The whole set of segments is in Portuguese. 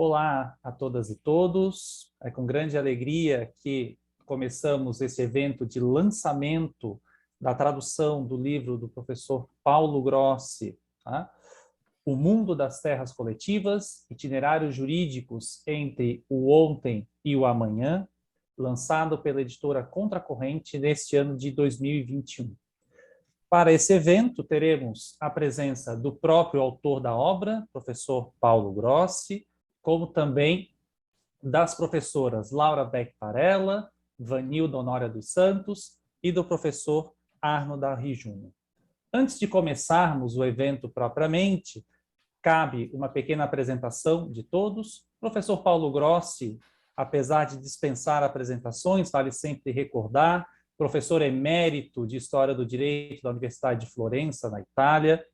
Olá a todas e todos. É com grande alegria que começamos esse evento de lançamento da tradução do livro do professor Paulo Grossi, tá? O Mundo das Terras Coletivas, Itinerários Jurídicos entre o Ontem e o Amanhã, lançado pela editora Contracorrente neste ano de 2021. Para esse evento, teremos a presença do próprio autor da obra, professor Paulo Grossi, como também das professoras Laura Beck Varela, Vanilda Honória dos Santos e do professor Arno Darri Júnior. Antes de começarmos o evento propriamente, cabe uma pequena apresentação de todos. O professor Paulo Grossi, apesar de dispensar apresentações, vale sempre recordar, professor emérito de História do Direito da Universidade de Florença, na Itália,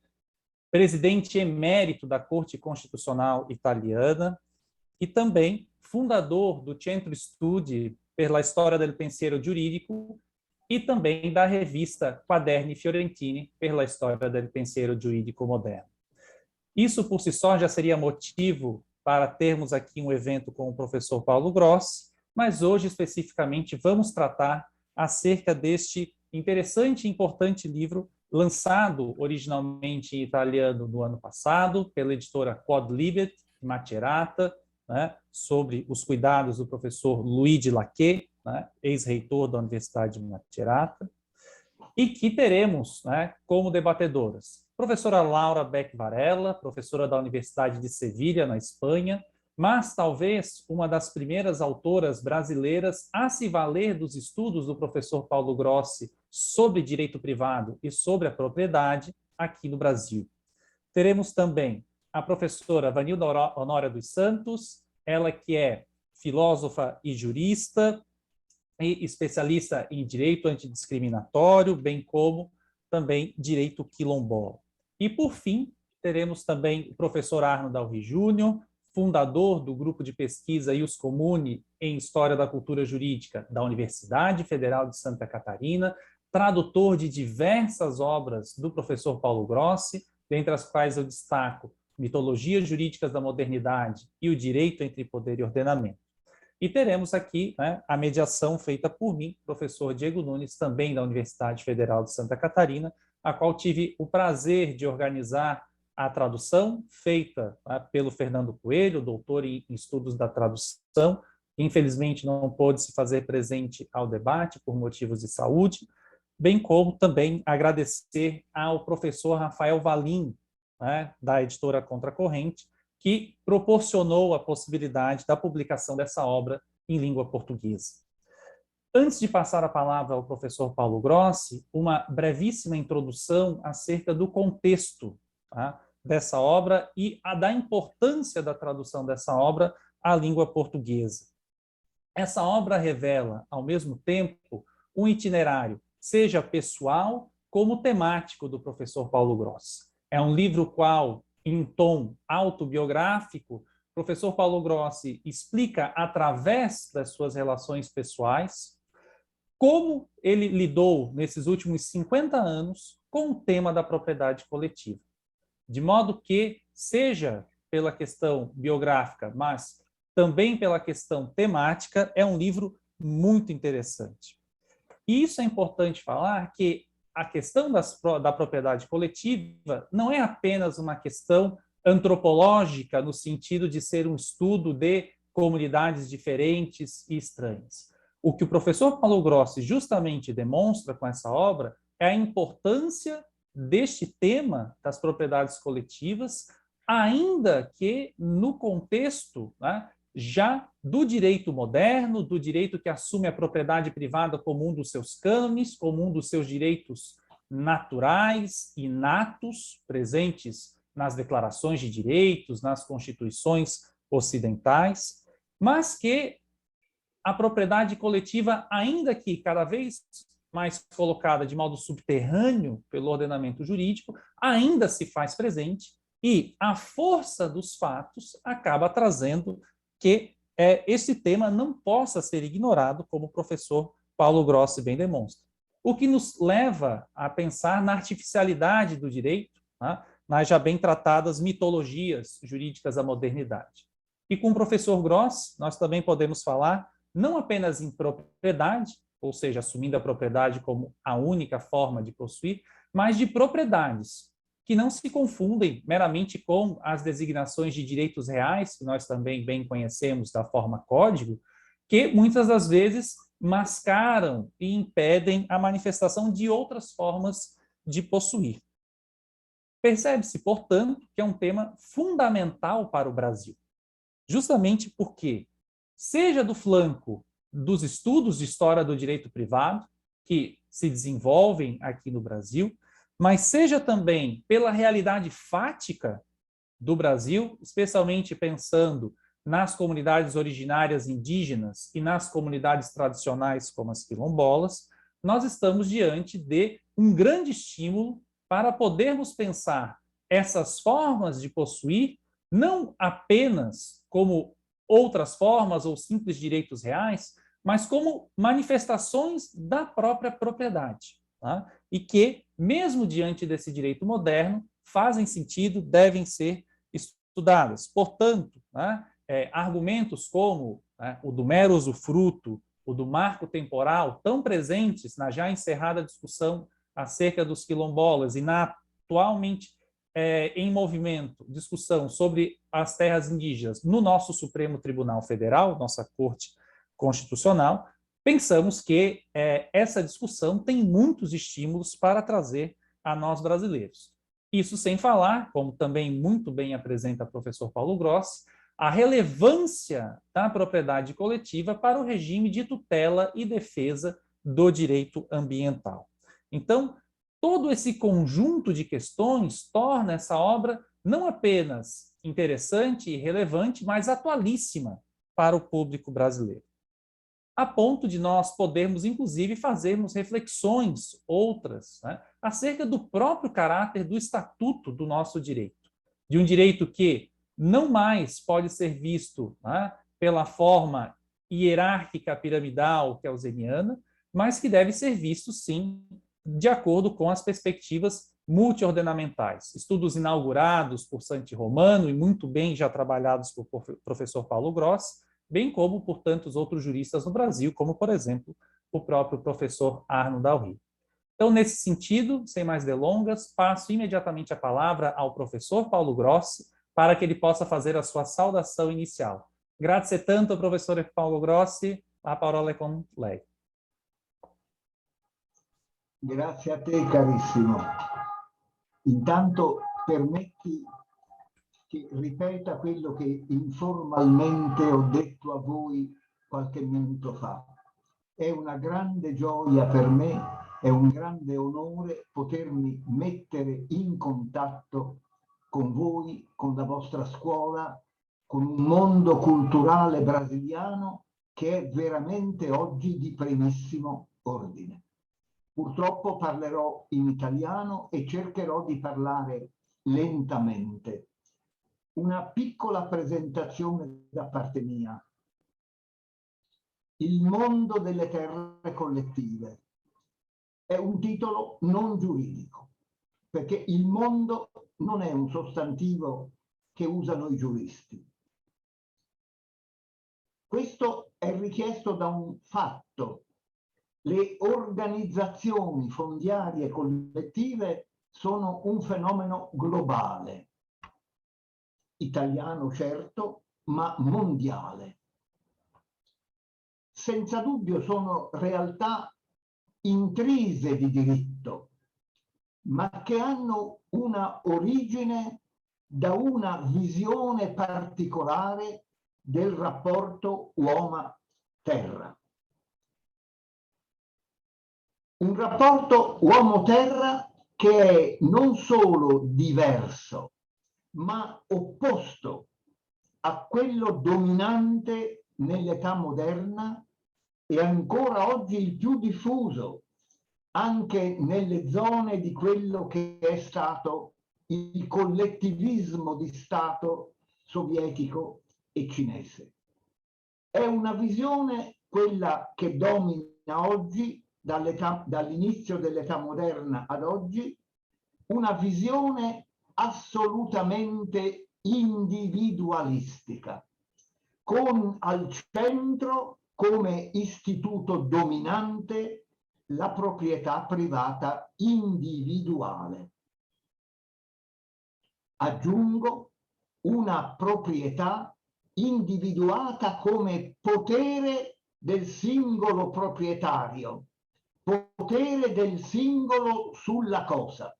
presidente emérito da Corte Constitucional Italiana e também fundador do Centro Studi per la Storia del Pensiero Giuridico e também da revista Quaderni Fiorentini per la Storia del Pensiero Giuridico Moderno. Isso por si só já seria motivo para termos aqui um evento com o professor Paulo Grossi, mas hoje especificamente vamos tratar acerca deste interessante e importante livro lançado originalmente em italiano no ano passado pela editora Quodlibet Macerata, né, sobre os cuidados do professor Luigi Lachet, né, ex-reitor da Universidade de Macerata, e que teremos, né, como debatedoras professora Laura Beck Varela, professora da Universidade de Sevilha, na Espanha, mas talvez uma das primeiras autoras brasileiras a se valer dos estudos do professor Paulo Grossi sobre direito privado e sobre a propriedade aqui no Brasil. Teremos também a professora Vanilda Honória dos Santos, ela que é filósofa e jurista e especialista em direito antidiscriminatório, bem como também direito quilombola. E, por fim, teremos também o professor Arno Darri Júnior, fundador do grupo de pesquisa Ius Comune em História da Cultura Jurídica da Universidade Federal de Santa Catarina, tradutor de diversas obras do professor Paulo Grossi, dentre as quais eu destaco Mitologias Jurídicas da Modernidade e o Direito entre Poder e Ordenamento. E teremos aqui, né, a mediação feita por mim, professor Diego Nunes, também da Universidade Federal de Santa Catarina, a qual tive o prazer de organizar a tradução feita, né, pelo Fernando Coelho, doutor em estudos da tradução. Infelizmente não pôde se fazer presente ao debate por motivos de saúde, bem como também agradecer ao professor Rafael Valim, né, da editora Contracorrente, que proporcionou a possibilidade da publicação dessa obra em língua portuguesa. Antes de passar a palavra ao professor Paulo Grossi, uma brevíssima introdução acerca do contexto, tá, dessa obra e da importância da tradução dessa obra à língua portuguesa. Essa obra revela, ao mesmo tempo, um itinerário, seja pessoal como temático do professor Paulo Grossi. É um livro qual, em tom autobiográfico, o professor Paulo Grossi explica, através das suas relações pessoais, como ele lidou, nesses últimos 50 anos, com o tema da propriedade coletiva. De modo que, seja pela questão biográfica, mas também pela questão temática, é um livro muito interessante. E isso é importante falar que a questão da propriedade coletiva não é apenas uma questão antropológica, no sentido de ser um estudo de comunidades diferentes e estranhas. O que o professor Paulo Grossi justamente demonstra com essa obra é a importância deste tema das propriedades coletivas, ainda que no contexto, né, já do direito moderno, do direito que assume a propriedade privada como um dos seus cânones, como um dos seus direitos naturais, inatos, presentes nas declarações de direitos, nas constituições ocidentais, mas que a propriedade coletiva, ainda que cada vez mais colocada de modo subterrâneo pelo ordenamento jurídico, ainda se faz presente e a força dos fatos acaba trazendo que esse tema não possa ser ignorado, como o professor Paulo Grossi bem demonstra. O que nos leva a pensar na artificialidade do direito, né, nas já bem tratadas mitologias jurídicas da modernidade. E com o professor Gross, nós também podemos falar não apenas em propriedade, ou seja, assumindo a propriedade como a única forma de possuir, mas de propriedades, que não se confundem meramente com as designações de direitos reais, que nós também bem conhecemos da forma código, que muitas das vezes mascaram e impedem a manifestação de outras formas de possuir. Percebe-se, portanto, que é um tema fundamental para o Brasil, justamente porque, seja do flanco dos estudos de história do direito privado, que se desenvolvem aqui no Brasil, mas seja também pela realidade fática do Brasil, especialmente pensando nas comunidades originárias indígenas e nas comunidades tradicionais como as quilombolas, nós estamos diante de um grande estímulo para podermos pensar essas formas de possuir não apenas como outras formas ou simples direitos reais, mas como manifestações da própria propriedade. Tá? E que, mesmo diante desse direito moderno, fazem sentido, devem ser estudadas. Portanto, né, argumentos como o do mero usufruto, o do marco temporal, tão presentes na já encerrada discussão acerca dos quilombolas e na atualmente em movimento discussão sobre as terras indígenas no nosso Supremo Tribunal Federal, nossa Corte Constitucional, pensamos que essa discussão tem muitos estímulos para trazer a nós brasileiros. Isso sem falar, como também muito bem apresenta o professor Paulo Grossi, a relevância da propriedade coletiva para o regime de tutela e defesa do direito ambiental. Então, todo esse conjunto de questões torna essa obra não apenas interessante e relevante, mas atualíssima para o público brasileiro. A ponto de nós podermos, inclusive, fazermos reflexões outras, né, acerca do próprio caráter do estatuto do nosso direito. De um direito que não mais pode ser visto, né, pela forma hierárquica piramidal kelseniana, mas que deve ser visto, sim, de acordo com as perspectivas multiordenamentais. Estudos inaugurados por Santi Romano e muito bem já trabalhados por professor Paulo Grossi, bem como por tantos outros juristas no Brasil, como, por exemplo, o próprio professor Arno Dalry. Então, nesse sentido, sem mais delongas, passo imediatamente a palavra ao professor Paulo Grossi para que ele possa fazer a sua saudação inicial. Grazie tanto, professor Paulo Grossi. A parola è con lei. Grazie a te, carissimo. Intanto permetti che ripeta quello che informalmente ho detto a voi qualche minuto fa. È una grande gioia per me, è un grande onore potermi mettere in contatto con voi, con la vostra scuola, con un mondo culturale brasiliano che è veramente oggi di primissimo ordine. Purtroppo parlerò in italiano e cercherò di parlare lentamente. Una piccola presentazione da parte mia. Il mondo delle terre collettive è un titolo non giuridico, perché il mondo non è un sostantivo che usano i giuristi. Questo è richiesto da un fatto. Le organizzazioni fondiarie collettive sono un fenomeno globale, italiano certo, ma mondiale. Senza dubbio sono realtà intrise di diritto, ma che hanno una origine da una visione particolare del rapporto uomo-terra. Un rapporto uomo-terra che è non solo diverso, ma opposto a quello dominante nell'età moderna e ancora oggi il più diffuso anche nelle zone di quello che è stato il collettivismo di Stato sovietico e cinese. È una visione quella che domina oggi, dall'inizio dell'età moderna ad oggi, una visione assolutamente individualistica, con al centro, come istituto dominante, la proprietà privata individuale. Aggiungo, una proprietà individuata come potere del singolo proprietario, potere del singolo sulla cosa.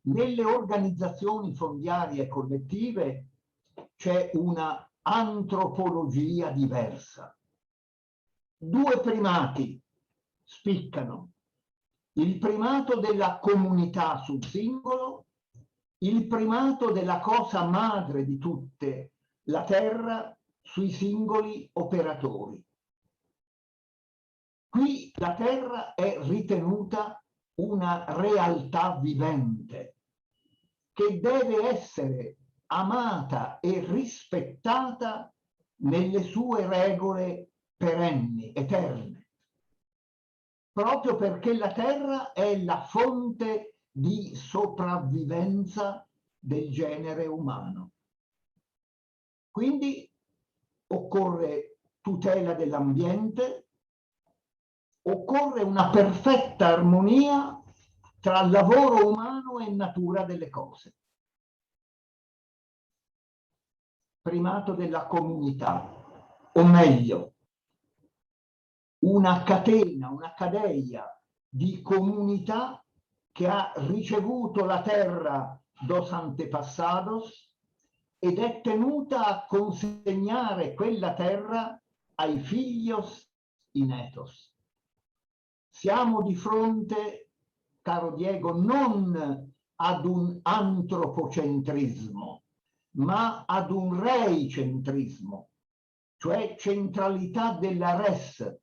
Nelle organizzazioni fondiarie collettive c'è una antropologia diversa. Due primati spiccano: il primato della comunità sul singolo, il primato della cosa madre di tutte, la terra, sui singoli operatori. Qui la terra è ritenuta una realtà vivente che deve essere amata e rispettata nelle sue regole perenni, eterne, proprio perché la terra è la fonte di sopravvivenza del genere umano. Quindi occorre tutela dell'ambiente, occorre una perfetta armonia tra lavoro umano e natura delle cose. Primato della comunità, o meglio, una catena, una cadeia di comunità che ha ricevuto la terra dos antepassados ed è tenuta a consegnare quella terra ai filios y netos. Siamo di fronte, caro Diego, non ad un antropocentrismo, ma ad un reicentrismo, cioè centralità della res,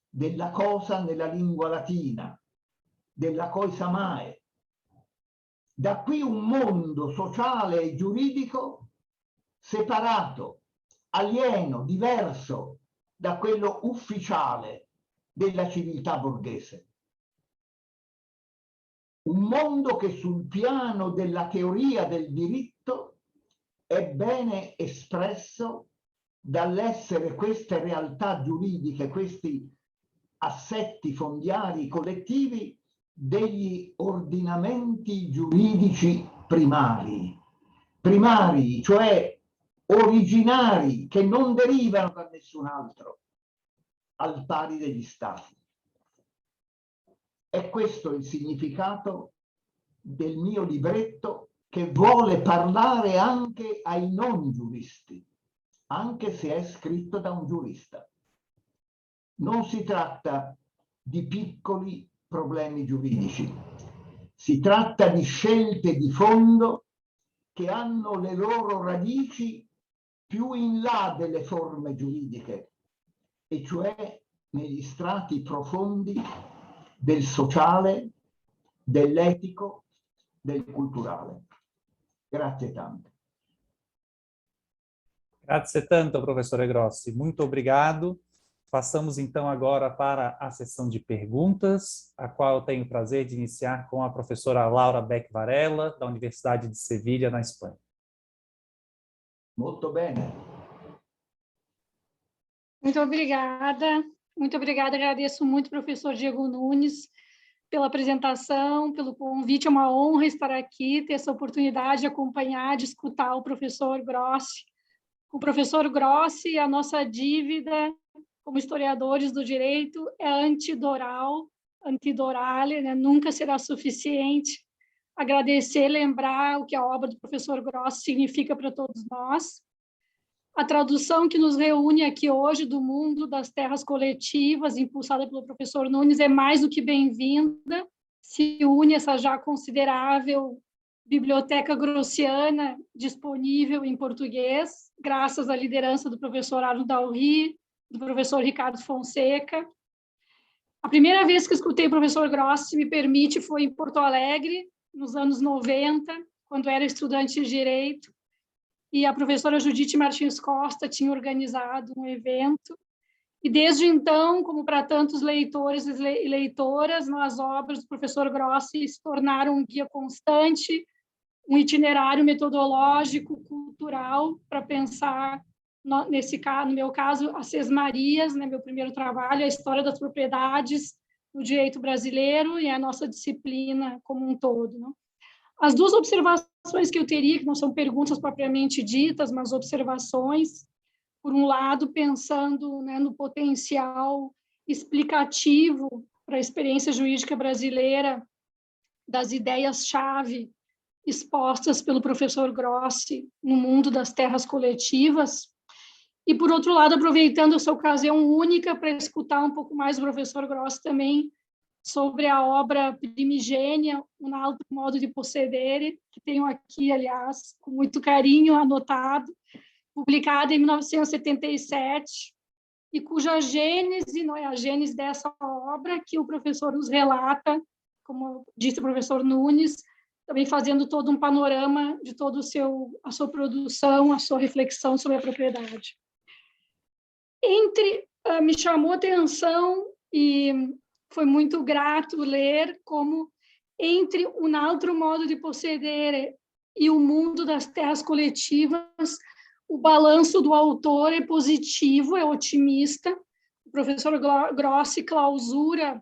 della cosa nella lingua latina, della cosa mae. Da qui un mondo sociale e giuridico separato, alieno, diverso da quello ufficiale della civiltà borghese. Un mondo che sul piano della teoria del diritto è bene espresso dall'essere queste realtà giuridiche, questi assetti fondiari collettivi, degli ordinamenti giuridici primari. Primari, cioè originari, che non derivano da nessun altro, al pari degli stati. È questo il significato del mio libretto, che vuole parlare anche ai non giuristi, anche se è scritto da un giurista. Non si tratta di piccoli problemi giuridici, si tratta di scelte di fondo che hanno le loro radici più in là delle forme giuridiche, e cioè negli strati profondi del sociale, dell'etico, del culturale. Grazie tanto. Grazie tanto, professor Grossi. Muito obrigado. Passamos então agora para a sessão de perguntas, a qual eu tenho o prazer de iniciar com a professora Laura Beck Varela, da Universidade de Sevilha, na Espanha. Molto bene. Muito obrigada. Muito obrigada. Agradeço muito, professor Diego Nunes, pela apresentação, pelo convite. É uma honra estar aqui, ter essa oportunidade de acompanhar, de escutar o professor Grossi. O professor Grossi, a nossa dívida como historiadores do direito é antidorale, né? Nunca será suficiente agradecer, lembrar o que a obra do professor Grossi significa para todos nós. A tradução que nos reúne aqui hoje do mundo das terras coletivas, impulsada pelo professor Nunes, é mais do que bem-vinda, se une essa já considerável biblioteca grossiana disponível em português, graças à liderança do professor Arno Dalry, do professor Ricardo Fonseca. A primeira vez que escutei o professor Grossi, me permite, foi em Porto Alegre, nos anos 90, quando era estudante de Direito, e a professora Judite Martins Costa tinha organizado um evento, e desde então, como para tantos leitores e leitoras, as obras do professor Grossi se tornaram um guia constante, um itinerário metodológico, cultural, para pensar no meu caso, as Sesmarias, né, meu primeiro trabalho, a história das propriedades no direito brasileiro e a nossa disciplina como um todo. Né? As duas observações que eu teria, que não são perguntas propriamente ditas, mas observações, por um lado, pensando, né, no potencial explicativo para a experiência jurídica brasileira das ideias-chave expostas pelo professor Grossi no mundo das terras coletivas, e, por outro lado, aproveitando essa ocasião única para escutar um pouco mais do professor Grossi também sobre a obra primigênia, Um Altro Modo de Procedere, que tenho aqui, aliás, com muito carinho anotado, publicada em 1977, e cuja gênese, não é a gênese dessa obra, que o professor nos relata, como disse o professor Nunes, também fazendo todo um panorama de todo a sua produção, a sua reflexão sobre a propriedade. Me chamou a atenção e foi muito grato ler como entre Um Altro Modo de Procedere e o mundo das terras coletivas, o balanço do autor é positivo, é otimista. O professor Grossi clausura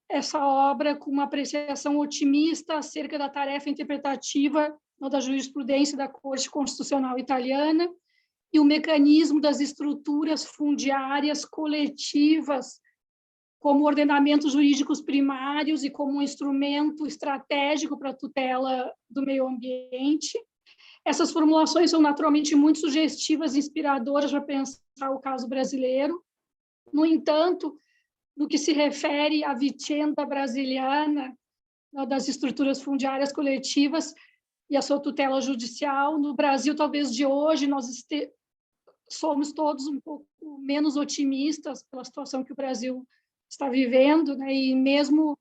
essa obra com uma apreciação otimista acerca da tarefa interpretativa da jurisprudência da Corte Constitucional Italiana e o mecanismo das estruturas fundiárias coletivas como ordenamentos jurídicos primários e como um instrumento estratégico para a tutela do meio ambiente. Essas formulações são naturalmente muito sugestivas e inspiradoras para pensar o caso brasileiro. No entanto, no que se refere à vicenda brasiliana, das estruturas fundiárias coletivas e a sua tutela judicial, no Brasil, talvez de hoje, nós somos todos um pouco menos otimistas pela situação que o Brasil está vivendo, né? E mesmo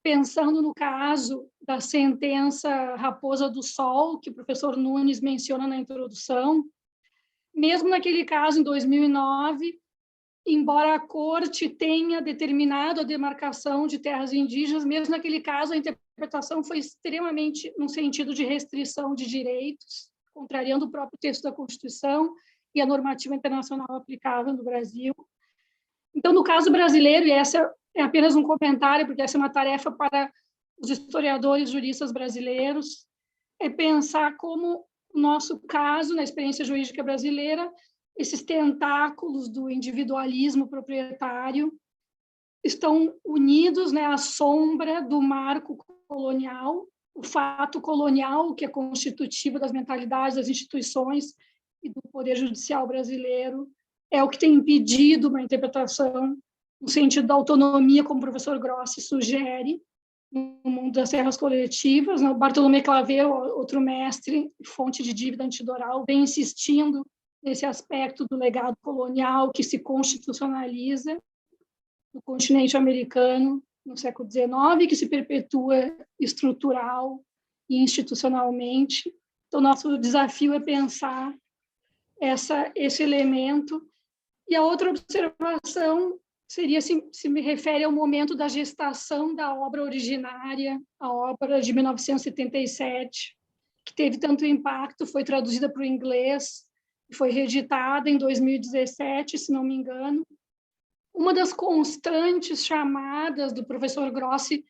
pensando no caso da sentença Raposa do Sol, que o professor Nunes menciona na introdução, mesmo naquele caso, em 2009, embora a corte tenha determinado a demarcação de terras indígenas, mesmo naquele caso a interpretação foi extremamente no sentido de restrição de direitos, contrariando o próprio texto da Constituição e a normativa internacional aplicável no Brasil. Então, no caso brasileiro, e essa é apenas um comentário, porque essa é uma tarefa para os historiadores juristas brasileiros, é pensar como o nosso caso, na experiência jurídica brasileira, esses tentáculos do individualismo proprietário estão unidos, né, à sombra do marco colonial, o fato colonial, que é constitutivo das mentalidades, das instituições e do poder judicial brasileiro, é o que tem impedido uma interpretação no sentido da autonomia, como o professor Grossi sugere, no mundo das terras coletivas. O Bartolomé Claver, outro mestre, fonte de dívida antidoral, vem insistindo nesse aspecto do legado colonial que se constitucionaliza no continente americano no século XIX, que se perpetua estrutural e institucionalmente. Então, nosso desafio é pensar esse elemento. E a outra observação seria, se me refere ao momento da gestação da obra originária, a obra de 1977, que teve tanto impacto, foi traduzida para o inglês, foi reeditada em 2017, se não me engano. Uma das constantes chamadas do professor Grossi,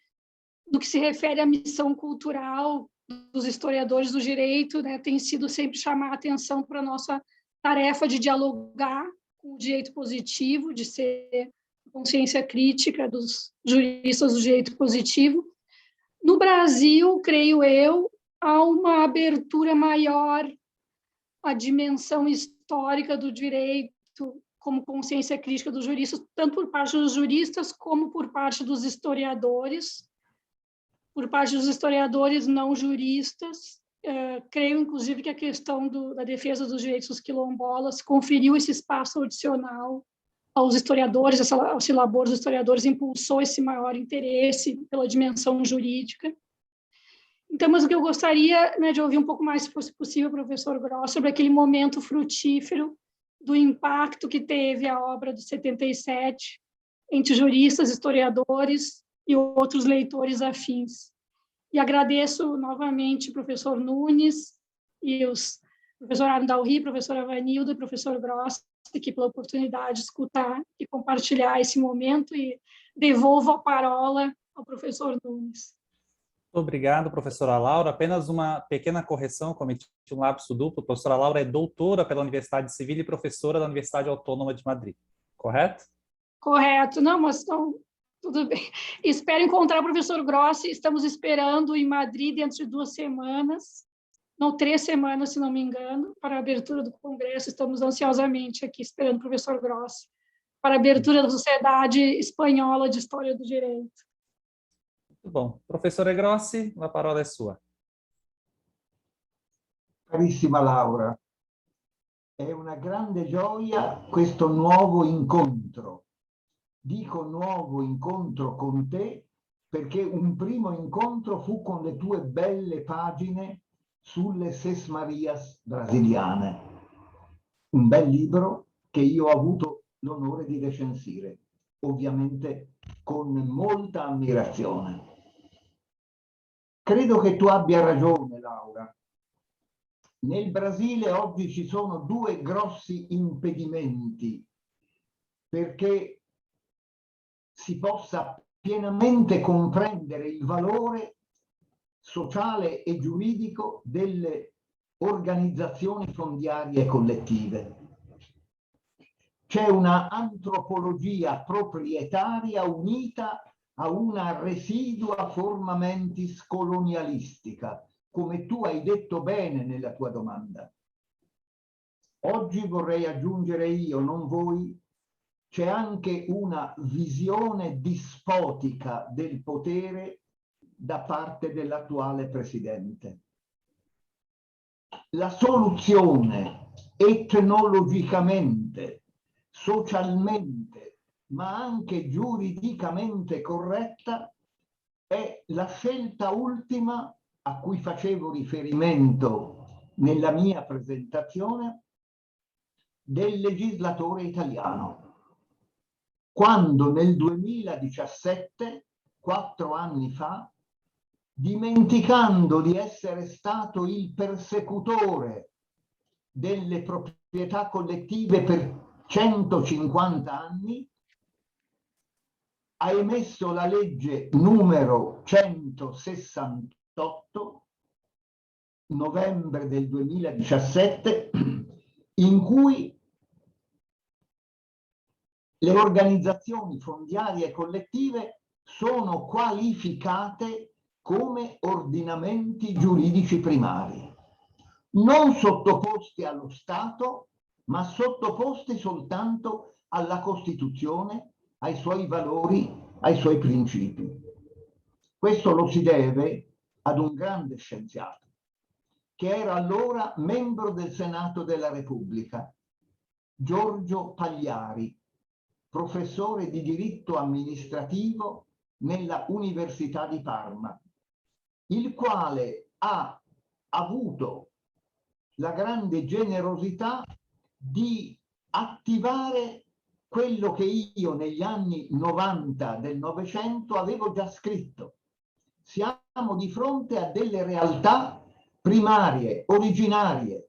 do que se refere à missão cultural dos historiadores do direito, né, tem sido sempre chamar a atenção para a nossa tarefa de dialogar com o direito positivo, de ser consciência crítica dos juristas do direito positivo. No Brasil, creio eu, há uma abertura maior à dimensão histórica do direito como consciência crítica dos juristas, tanto por parte dos juristas como por parte dos historiadores. Por parte dos historiadores não juristas, creio, inclusive, que a questão da defesa dos direitos dos quilombolas conferiu esse espaço adicional aos historiadores, ao labor dos historiadores, impulsou esse maior interesse pela dimensão jurídica. Então, mas o que eu gostaria, né, de ouvir um pouco mais, se fosse possível, professor Grossi, sobre aquele momento frutífero do impacto que teve a obra do 77 entre juristas, historiadores e outros leitores afins. E agradeço novamente o professor Nunes e os professor Arnaldo, professora Vanilda e professor Grossi, aqui pela oportunidade de escutar e compartilhar esse momento, e devolvo a parola ao professor Nunes. Muito obrigado, professora Laura. Apenas uma pequena correção, cometi um lapso duplo. A professora Laura é doutora pela Universidade Civil e professora da Universidade Autônoma de Madrid, correto? Correto. Não, mas então, tudo bem. Espero encontrar o professor Grossi. Estamos esperando em Madrid dentro de 2 semanas, não, 3 semanas, se não me engano, para a abertura do congresso. Estamos ansiosamente aqui esperando o professor Grossi para a abertura da Sociedade Espanhola de História do Direito. Muito bom. Professora Grossi, a parola é sua. Carissima Laura, è una grande gioia questo nuovo incontro. Dico nuovo incontro con te perché un primo incontro fu con le tue belle pagine sulle Sesmarias brasiliane. Un bel libro che io ho avuto l'onore di recensire, ovviamente con molta ammirazione. Credo che tu abbia ragione, Laura. Nel Brasile oggi ci sono 2 grossi impedimenti perché si possa pienamente comprendere il valore sociale e giuridico delle organizzazioni fondiarie collettive. C'è una antropologia proprietaria unita a una residua forma mentis colonialistica, come tu hai detto bene nella tua domanda. Oggi vorrei aggiungere io, non voi, c'è anche una visione dispotica del potere da parte dell'attuale presidente. La soluzione etnologicamente, socialmente, ma anche giuridicamente corretta è la scelta ultima a cui facevo riferimento nella mia presentazione del legislatore italiano. Quando nel 2017, 4 anni fa, dimenticando di essere stato il persecutore delle proprietà collettive per 150 anni, ha emesso la legge numero 168, novembre del 2017, in cui le organizzazioni fondiarie collettive sono qualificate come ordinamenti giuridici primari, non sottoposti allo Stato, ma sottoposti soltanto alla Costituzione, ai suoi valori, ai suoi principi. Questo lo si deve ad un grande scienziato, che era allora membro del Senato della Repubblica, Giorgio Pagliari, professore di diritto amministrativo nella Università di Parma, il quale ha avuto la grande generosità di attivare quello che io negli anni 90 del Novecento avevo già scritto. Siamo di fronte a delle realtà primarie, originarie.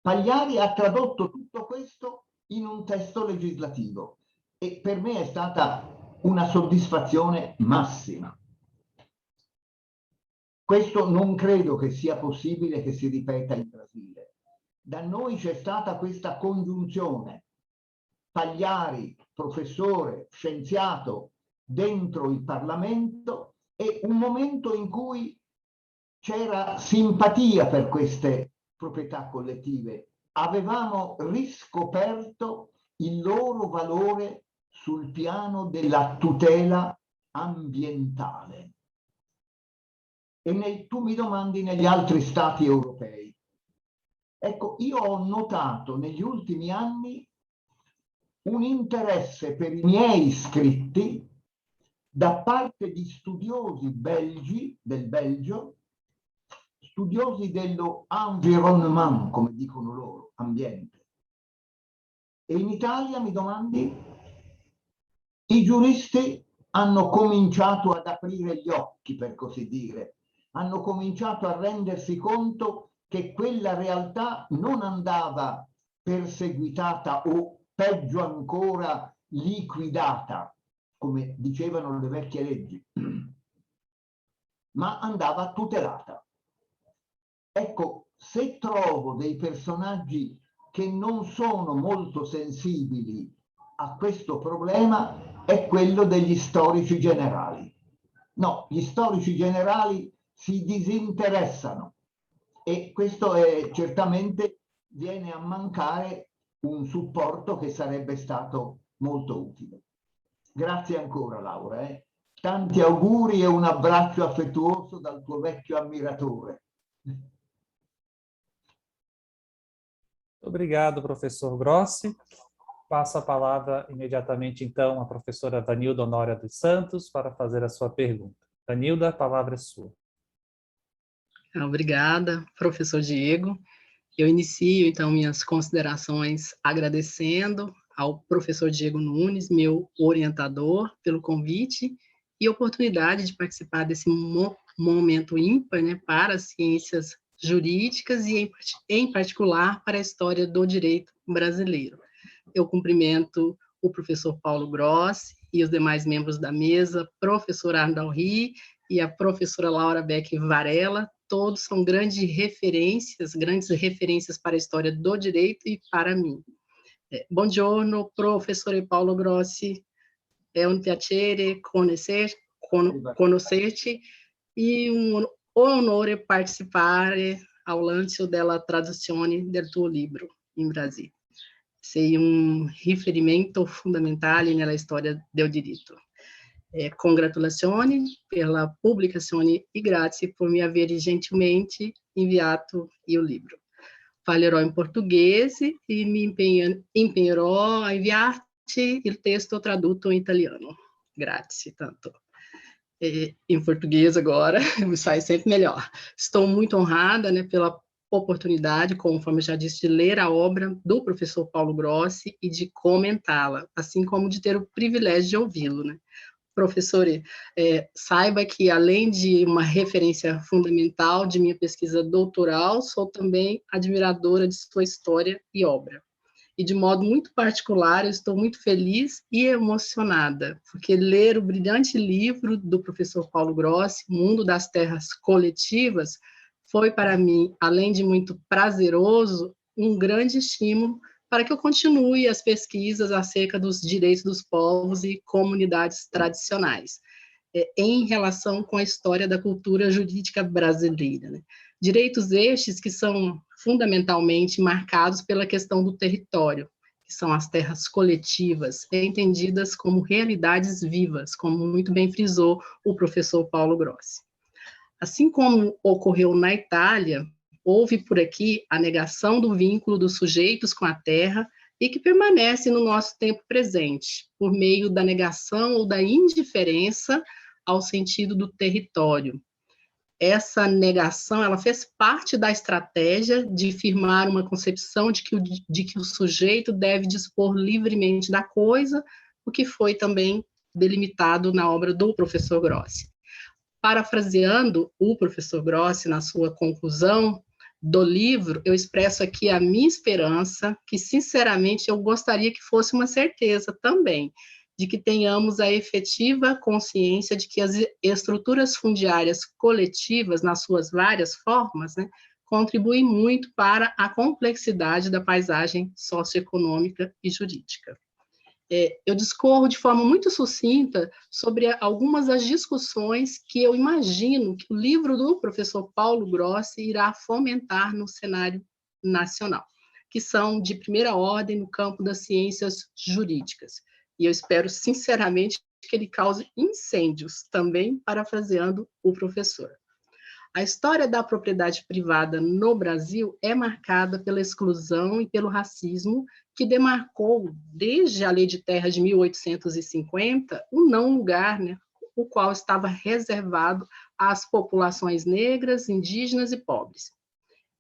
Pagliari ha tradotto tutto questo in un testo legislativo e per me è stata una soddisfazione massima. Questo non credo che sia possibile che si ripeta in Brasile. Da noi c'è stata questa congiunzione, Pagliari, professore, scienziato, dentro il Parlamento, e un momento in cui c'era simpatia per queste proprietà collettive. Avevamo riscoperto il loro valore sul piano della tutela ambientale. E tu mi domandi negli altri stati europei. Ecco, io ho notato negli ultimi anni un interesse per i miei scritti da parte di studiosi belgi, del Belgio, studiosi dello environnement, come dicono loro, ambiente. E in Italia, mi domandi, i giuristi hanno cominciato ad aprire gli occhi, per così dire, hanno cominciato a rendersi conto che quella realtà non andava perseguitata o peggio ancora liquidata, come dicevano le vecchie leggi, ma andava tutelata. Ecco, se trovo dei personaggi che non sono molto sensibili a questo problema, è quello degli storici generali. No, gli storici generali si disinteressano e questo certamente viene a mancare un supporto che sarebbe stato molto utile. Grazie ancora, Laura. Tanti auguri e un abbraccio affettuoso dal tuo vecchio ammiratore. Obrigado, professor Grossi. Passo a palavra imediatamente, então, à professora Vanilda Honória dos Santos para fazer a sua pergunta. Vanilda, a palavra é sua. Obrigada, professor Diego. Eu inicio, então, minhas considerações agradecendo ao professor Diego Nunes, meu orientador, pelo convite e oportunidade de participar desse momento ímpar, né, para as ciências jurídicas e, em particular, para a história do direito brasileiro. Eu cumprimento o professor Paulo Grossi e os demais membros da mesa, professor Arnaldo Ri e a professora Laura Beck Varela. Todos são grandes referências para a história do direito e para mim. Buongiorno, professore Paulo Grossi. È un piacere conoscerti e un onore partecipare ao lancio della traduzione del tuo libro in Brasile. Sei un riferimento fondamentale nella storia del diritto. Congratulazioni per la pubblicazione e grazie por mi aver gentilmente inviato il libro. Parlerò in portoghese e mi impegnerò a inviarti il testo tradotto in italiano. Grazie tanto. Em português agora, sai sempre melhor. Estou muito honrada, né, pela oportunidade, conforme já disse, de ler a obra do professor Paulo Grossi e de comentá-la, assim como de ter o privilégio de ouvi-lo, né? Professor, saiba que, além de uma referência fundamental de minha pesquisa doutoral, sou também admiradora de sua história e obra. E, de modo muito particular, eu estou muito feliz e emocionada, porque ler o brilhante livro do professor Paulo Grossi, Mundo das Terras Coletivas, foi para mim, além de muito prazeroso, um grande estímulo para que eu continue as pesquisas acerca dos direitos dos povos e comunidades tradicionais, em relação com a história da cultura jurídica brasileira, né? Direitos estes que são fundamentalmente marcados pela questão do território, que são as terras coletivas, entendidas como realidades vivas, como muito bem frisou o professor Paulo Grossi. Assim como ocorreu na Itália, houve por aqui a negação do vínculo dos sujeitos com a terra e que permanece no nosso tempo presente, por meio da negação ou da indiferença ao sentido do território. Essa negação, ela fez parte da estratégia de firmar uma concepção de que o sujeito deve dispor livremente da coisa, o que foi também delimitado na obra do professor Grossi. Parafraseando o professor Grossi na sua conclusão do livro, eu expresso aqui a minha esperança, que sinceramente eu gostaria que fosse uma certeza também, de que tenhamos a efetiva consciência de que as estruturas fundiárias coletivas, nas suas várias formas, né, contribuem muito para a complexidade da paisagem socioeconômica e jurídica. Eu discorro de forma muito sucinta sobre algumas das discussões que eu imagino que o livro do professor Paulo Grossi irá fomentar no cenário nacional, que são de primeira ordem no campo das ciências jurídicas. E eu espero, sinceramente, que ele cause incêndios, também parafraseando o professor. A história da propriedade privada no Brasil é marcada pela exclusão e pelo racismo, que demarcou, desde a Lei de Terra de 1850, um não lugar, né, o qual estava reservado às populações negras, indígenas e pobres.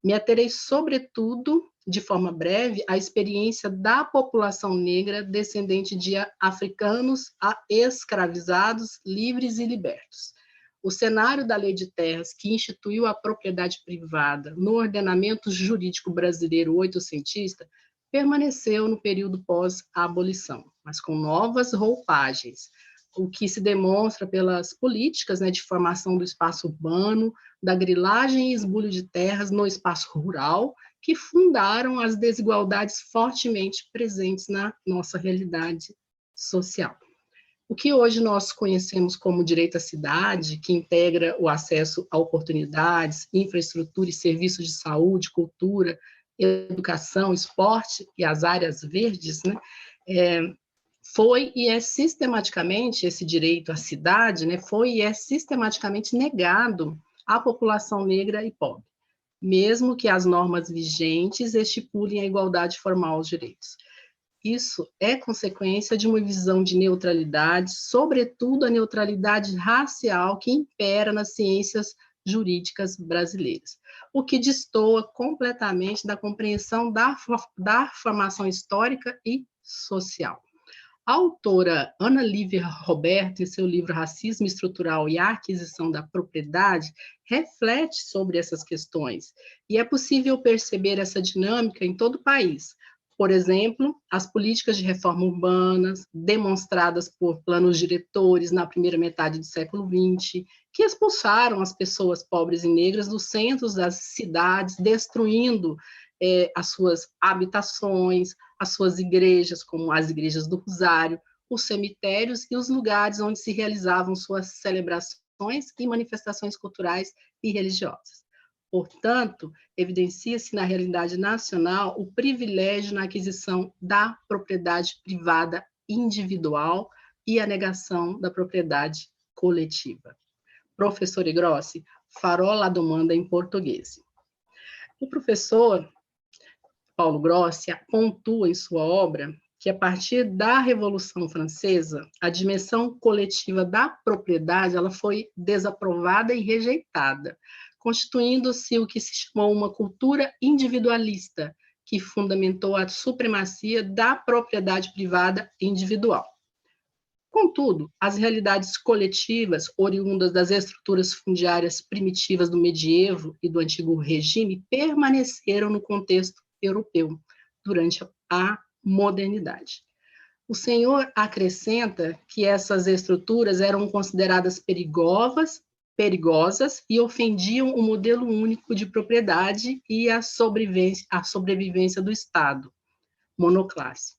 Me aterei, sobretudo, de forma breve, à experiência da população negra descendente de africanos escravizados, livres e libertos. o cenário da Lei de Terras, que instituiu a propriedade privada no ordenamento jurídico brasileiro oitocentista, permaneceu no período pós-abolição, mas com novas roupagens, o que se demonstra pelas políticas, né, de formação do espaço urbano, da grilagem e esbulho de terras no espaço rural, que fundaram as desigualdades fortemente presentes na nossa realidade social. O que hoje nós conhecemos como direito à cidade, que integra o acesso a oportunidades, infraestrutura e serviços de saúde, cultura, educação, esporte e as áreas verdes, né, foi e é sistematicamente, esse direito à cidade, né, foi e é sistematicamente negado à população negra e pobre, mesmo que as normas vigentes estipulem a igualdade formal aos direitos. Isso é consequência de uma visão de neutralidade, sobretudo a neutralidade racial que impera nas ciências jurídicas brasileiras, o que destoa completamente da compreensão da formação histórica e social. A autora Ana Lívia Roberto, em seu livro Racismo Estrutural e a Aquisição da Propriedade, reflete sobre essas questões, e é possível perceber essa dinâmica em todo o país. Por exemplo, as políticas de reforma urbanas, demonstradas por planos diretores na primeira metade do século XX, que expulsaram as pessoas pobres e negras dos centros das cidades, destruindo as suas habitações, as suas igrejas, como as igrejas do Rosário, os cemitérios e os lugares onde se realizavam suas celebrações e manifestações culturais e religiosas. Portanto, evidencia-se na realidade nacional o privilégio na aquisição da propriedade privada individual e a negação da propriedade coletiva. Professor Grossi, Farola do Manda em português. O professor Paulo Grossi pontua em sua obra que, a partir da Revolução Francesa, a dimensão coletiva da propriedade ela foi desaprovada e rejeitada, constituindo-se o que se chamou uma cultura individualista, que fundamentou a supremacia da propriedade privada individual. Contudo, as realidades coletivas, oriundas das estruturas fundiárias primitivas do medievo e do antigo regime, permaneceram no contexto europeu durante a modernidade. O senhor acrescenta que essas estruturas eram consideradas perigosas e ofendiam o modelo único de propriedade e a sobrevivência do Estado, monoclasse.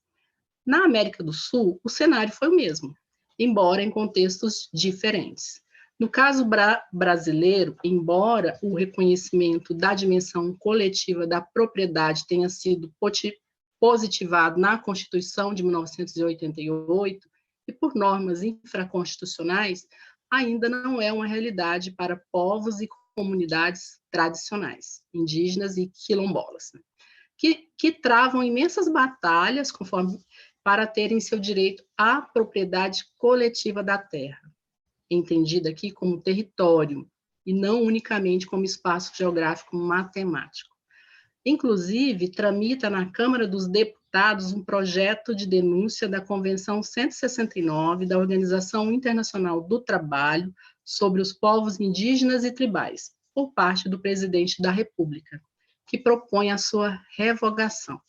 Na América do Sul, o cenário foi o mesmo, embora em contextos diferentes. No caso brasileiro, embora o reconhecimento da dimensão coletiva da propriedade tenha sido positivado na Constituição de 1988 e por normas infraconstitucionais, ainda não é uma realidade para povos e comunidades tradicionais, indígenas e quilombolas, né? que travam imensas batalhas para terem seu direito à propriedade coletiva da terra, entendida aqui como território, e não unicamente como espaço geográfico matemático. Inclusive, tramita na Câmara dos Deputados um projeto de denúncia da Convenção 169 da Organização Internacional do Trabalho sobre os povos indígenas e tribais, por parte do presidente da República, que propõe a sua revogação.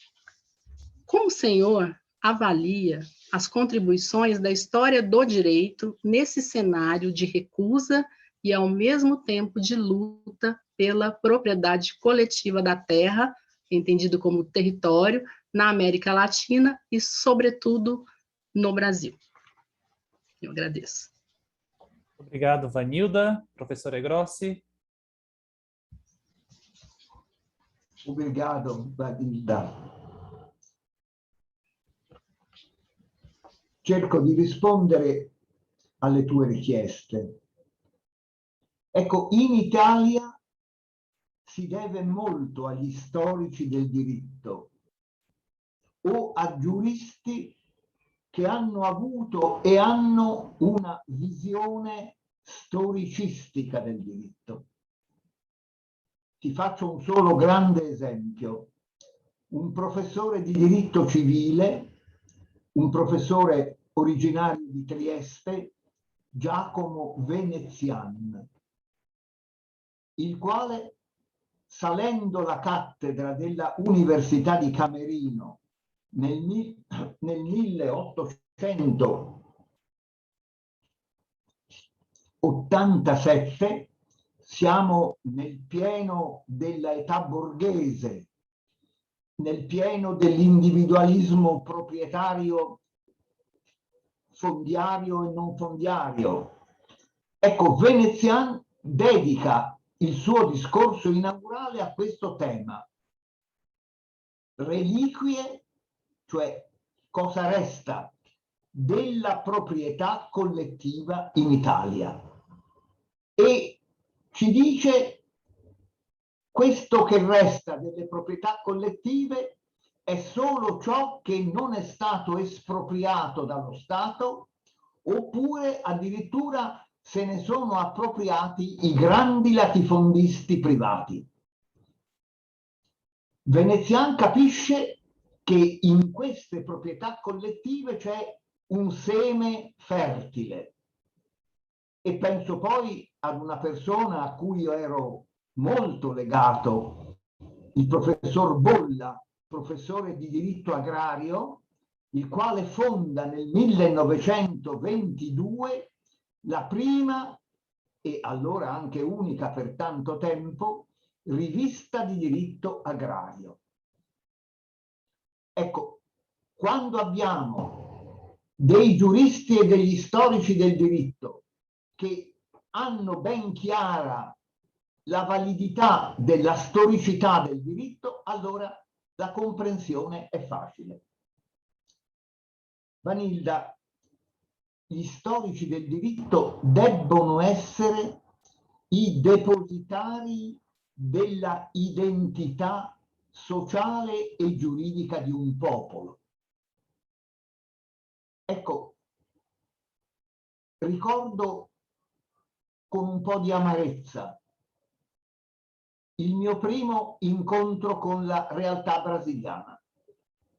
Como o senhor avalia as contribuições da história do direito nesse cenário de recusa e, ao mesmo tempo, de luta pela propriedade coletiva da terra, entendido como território, na América Latina e, sobretudo, no Brasil? Eu agradeço. Obrigado, Vanilda. Professora Grossi. Obrigado, Vanilda. Cerco di rispondere alle tue richieste. Ecco, in Italia si deve molto agli storici del diritto o a giuristi che hanno avuto e hanno una visione storicistica del diritto. Ti faccio un solo grande esempio. Un professore di diritto civile, un professore originario di Trieste, Giacomo Venezian, il quale, salendo la cattedra della Università di Camerino nel 1887, siamo nel pieno dell'età borghese, nel pieno dell'individualismo proprietario fondiario e non fondiario. Ecco, Venezian dedica il suo discorso inaugurale a questo tema. Reliquie, cioè cosa resta della proprietà collettiva in Italia. E ci dice: questo che resta delle proprietà collettive è solo ciò che non è stato espropriato dallo Stato, oppure addirittura se ne sono appropriati i grandi latifondisti privati. Venezian capisce che in queste proprietà collettive c'è un seme fertile. E penso poi ad una persona a cui io ero molto legato, il professor Bolla, professore di diritto agrario, il quale fonda nel 1922 la prima, e allora anche unica per tanto tempo, rivista di diritto agrario. Ecco, quando abbiamo dei giuristi e degli storici del diritto che hanno ben chiara la validità della storicità del diritto, allora la comprensione è facile. Vanilda, gli storici del diritto debbono essere i depositari della identità sociale e giuridica di un popolo. Ecco, ricordo con un po' di amarezza il mio primo incontro con la realtà brasiliana,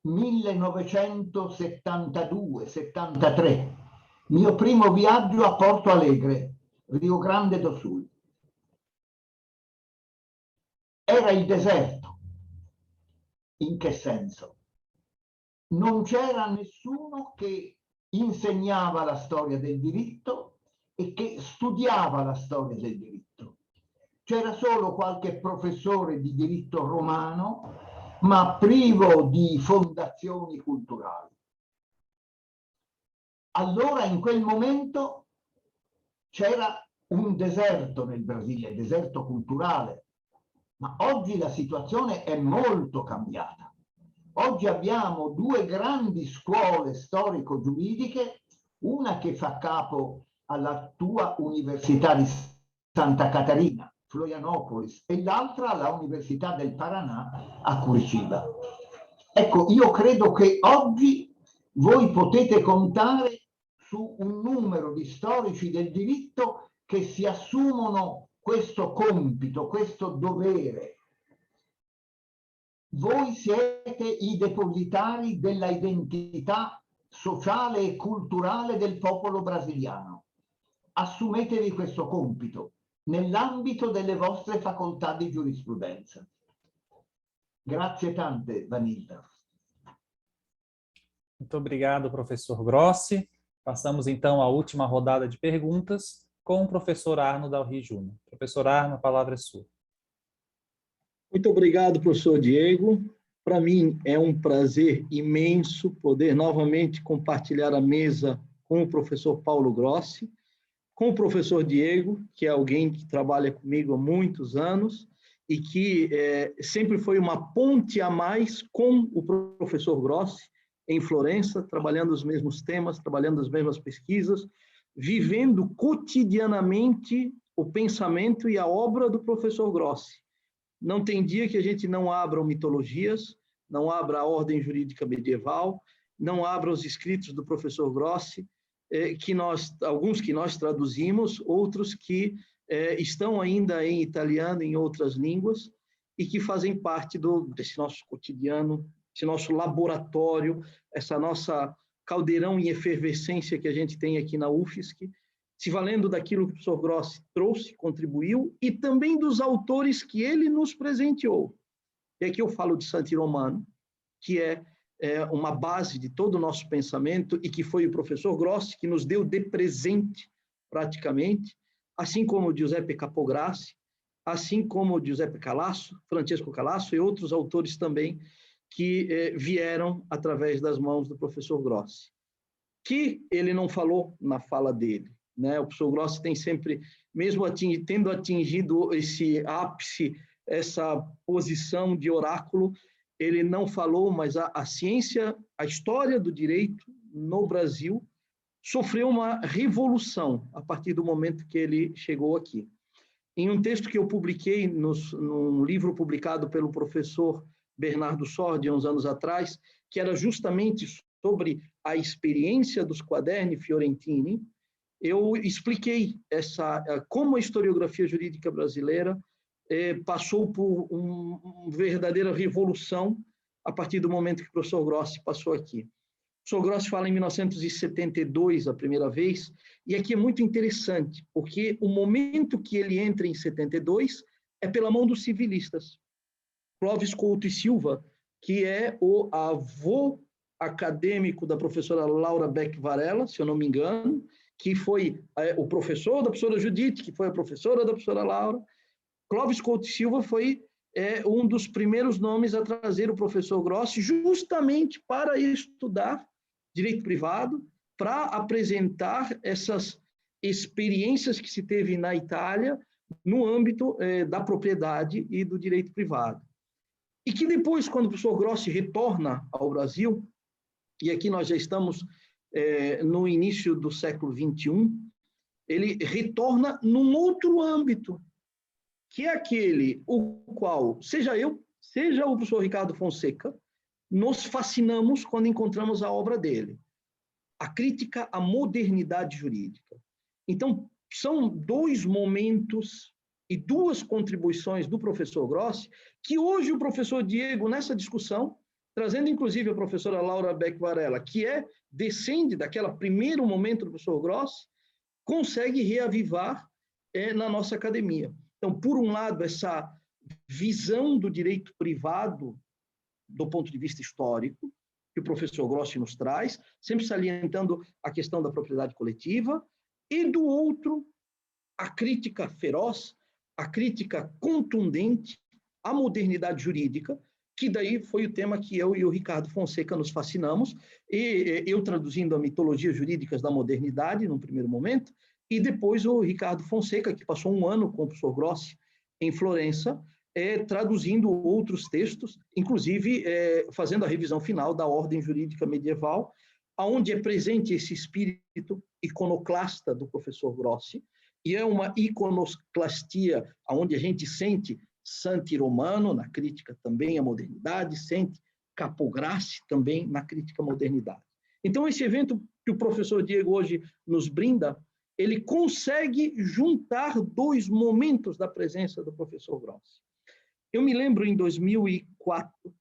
1972-73, mio primo viaggio a Porto Alegre, Rio Grande do Sul. Era il deserto. In che senso? Non c'era nessuno che insegnava la storia del diritto e che studiava la storia del diritto. C'era solo qualche professore di diritto romano, ma privo di fondazioni culturali. Allora, in quel momento, c'era un deserto nel Brasile, deserto culturale, ma oggi la situazione è molto cambiata. Oggi abbiamo due grandi scuole storico-giuridiche, una che fa capo alla tua Università di Santa Catarina, Florianopolis, e l'altra alla Università del Paraná a Curitiba. Ecco, io credo che oggi voi potete contare su un numero di storici del diritto che si assumono questo compito, questo dovere. Voi siete i depositari della identità sociale e culturale del popolo brasiliano. Assumetevi questo compito nell'ambito delle vostre facoltà di giurisprudenza. Grazie tante, Vanilda. Muito obrigado, professor Grossi. Passamos então à última rodada de perguntas com o professor Arno Dalry Júnior. Professor Arno, a palavra é sua. Muito obrigado, professor Diego. Para mim é um prazer imenso poder novamente compartilhar a mesa com o professor Paulo Grossi, com o professor Diego, que é alguém que trabalha comigo há muitos anos e que sempre foi uma ponte a mais com o professor Grossi em Florença, trabalhando os mesmos temas, trabalhando as mesmas pesquisas, vivendo cotidianamente o pensamento e a obra do professor Grossi. Não tem dia que a gente não abra mitologias, não abra a ordem jurídica medieval, não abra os escritos do professor Grossi, alguns que nós traduzimos, outros que estão ainda em italiano, em outras línguas, e que fazem parte desse nosso cotidiano, esse nosso laboratório, essa nossa caldeirão em efervescência que a gente tem aqui na UFSC, se valendo daquilo que o professor Grossi trouxe, contribuiu, e também dos autores que ele nos presenteou. E aqui eu falo de Santi Romano, que é uma base de todo o nosso pensamento e que foi o professor Grossi que nos deu de presente, praticamente, assim como o Giuseppe Capograssi, assim como o Giuseppe Calasso, Francesco Calasso e outros autores também que vieram através das mãos do professor Grossi, que ele não falou na fala dele, né? O professor Grossi tem sempre, mesmo tendo atingido esse ápice, essa posição de oráculo, ele não falou, mas a ciência, a história do direito no Brasil sofreu uma revolução a partir do momento que ele chegou aqui. Em um texto que eu publiquei num livro publicado pelo professor Bernardo Sordi, uns anos atrás, que era justamente sobre a experiência dos quaderni fiorentini, eu expliquei como a historiografia jurídica brasileira passou por uma verdadeira revolução a partir do momento que o professor Grossi passou aqui. O professor Grossi fala em 1972, a primeira vez, e aqui é muito interessante, porque o momento que ele entra em 72 é pela mão dos civilistas. Clóvis Couto e Silva, que é o avô acadêmico da professora Laura Beck Varela, se eu não me engano, que foi o professor da professora Judite, que foi a professora da professora Laura. Clóvis Couto e Silva foi um dos primeiros nomes a trazer o professor Grossi justamente para estudar direito privado, para apresentar essas experiências que se teve na Itália no âmbito da propriedade e do direito privado. E que depois, quando o professor Grossi retorna ao Brasil, e aqui nós já estamos no início do século XXI, ele retorna num outro âmbito, que é aquele o qual, seja eu, seja o professor Ricardo Fonseca, nos fascinamos quando encontramos a obra dele, a crítica à modernidade jurídica. Então, são dois momentos e duas contribuições do professor Grossi, que hoje o professor Diego, nessa discussão, trazendo inclusive a professora Laura Beck Varela, que descende daquele primeiro momento do professor Grossi, consegue reavivar na nossa academia. Então, por um lado, essa visão do direito privado do ponto de vista histórico, que o professor Grossi nos traz, sempre salientando a questão da propriedade coletiva, e do outro, a crítica feroz, a crítica contundente à modernidade jurídica, que daí foi o tema que eu e o Ricardo Fonseca nos fascinamos, e eu traduzindo a mitologia jurídicas da modernidade, num primeiro momento, e depois o Ricardo Fonseca, que passou um ano com o professor Grossi em Florença, traduzindo outros textos, inclusive fazendo a revisão final da ordem jurídica medieval, onde é presente esse espírito iconoclasta do professor Grossi, e é uma iconoclastia onde a gente sente Santi Romano na crítica também à modernidade, sente Capograssi também na crítica à modernidade. Então, esse evento que o professor Diego hoje nos brinda, ele consegue juntar dois momentos da presença do professor Grossi. Eu me lembro em 2004,